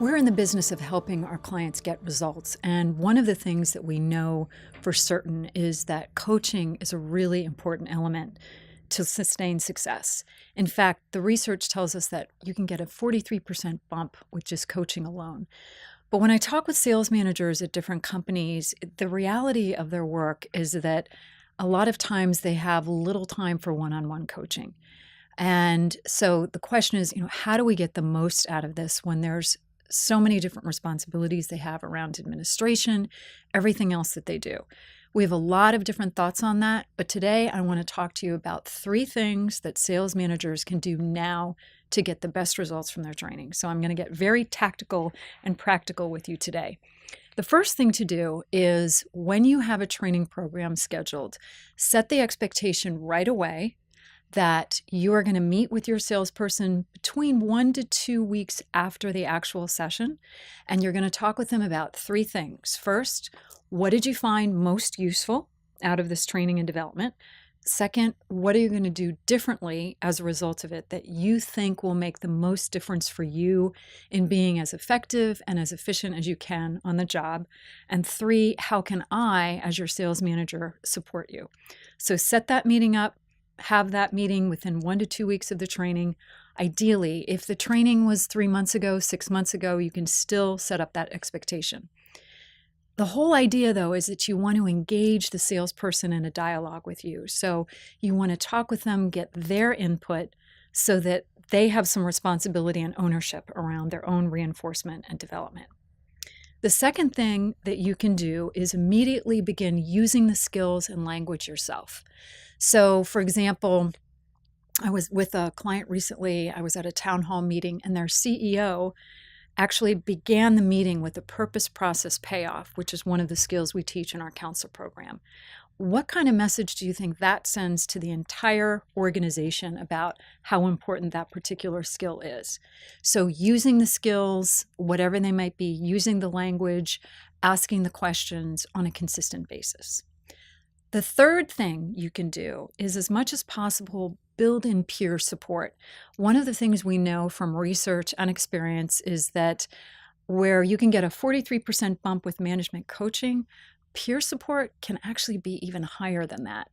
We're in the business of helping our clients get results. And one of the things that we know for certain is that coaching is a really important element to sustain success. In fact, the research tells us that you can get a 43% bump with just coaching alone. But when I talk with sales managers at different companies, the reality of their work is that a lot of times they have little time for one-on-one coaching. And so the question is, how do we get the most out of this when there's so many different responsibilities they have around administration, everything else that they do? We have a lot of different thoughts on that, but today I want to talk to you about 3 things that sales managers can do now to get the best results from their training. So I'm going to get very tactical and practical with you today. The first thing to do is when you have a training program scheduled, set the expectation right away that you are going to meet with your salesperson between 1 to 2 weeks after the actual session, and you're going to talk with them about 3 things. First, what did you find most useful out of this training and development? Second, what are you going to do differently as a result of it that you think will make the most difference for you in being as effective and as efficient as you can on the job? And 3, how can I, as your sales manager, support you? So set that meeting up. Have that meeting within 1 to 2 weeks of the training. Ideally, if the training was 3 months ago, 6 months ago, you can still set up that expectation. The whole idea, though, is that you want to engage the salesperson in a dialogue with you. So you want to talk with them, get their input so that they have some responsibility and ownership around their own reinforcement and development. The second thing that you can do is immediately begin using the skills and language yourself. So, for example, I was with a client recently. I was at a town hall meeting, and their CEO actually began the meeting with a purpose process payoff, which is one of the skills we teach in our counselor program. What kind of message do you think that sends to the entire organization about how important that particular skill is? So using the skills, whatever they might be, using the language, asking the questions on a consistent basis. The third thing you can do is, as much as possible, build in peer support. One of the things we know from research and experience is that where you can get a 43% bump with management coaching, peer support can actually be even higher than that.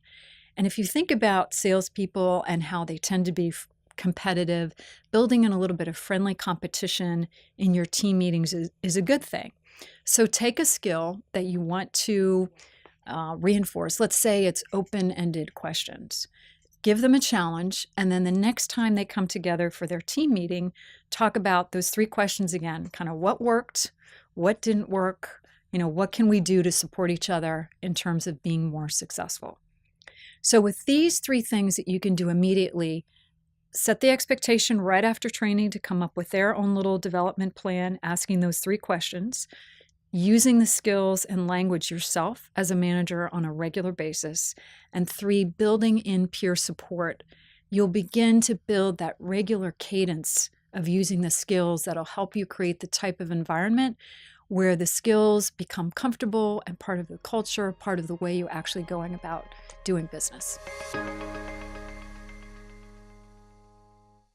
And if you think about salespeople and how they tend to be competitive, building in a little bit of friendly competition in your team meetings is a good thing. So take a skill that you want to reinforce. Let's say it's open-ended questions. Give them a challenge, and then the next time they come together for their team meeting, talk about those 3 questions again, kind of what worked, what didn't work, what can we do to support each other in terms of being more successful. So with these 3 things that you can do immediately, set the expectation right after training to come up with their own little development plan, asking those 3 questions, using the skills and language yourself as a manager on a regular basis, and 3, building in peer support. You'll begin to build that regular cadence of using the skills that'll help you create the type of environment where the skills become comfortable and part of the culture, part of the way you're actually going about doing business.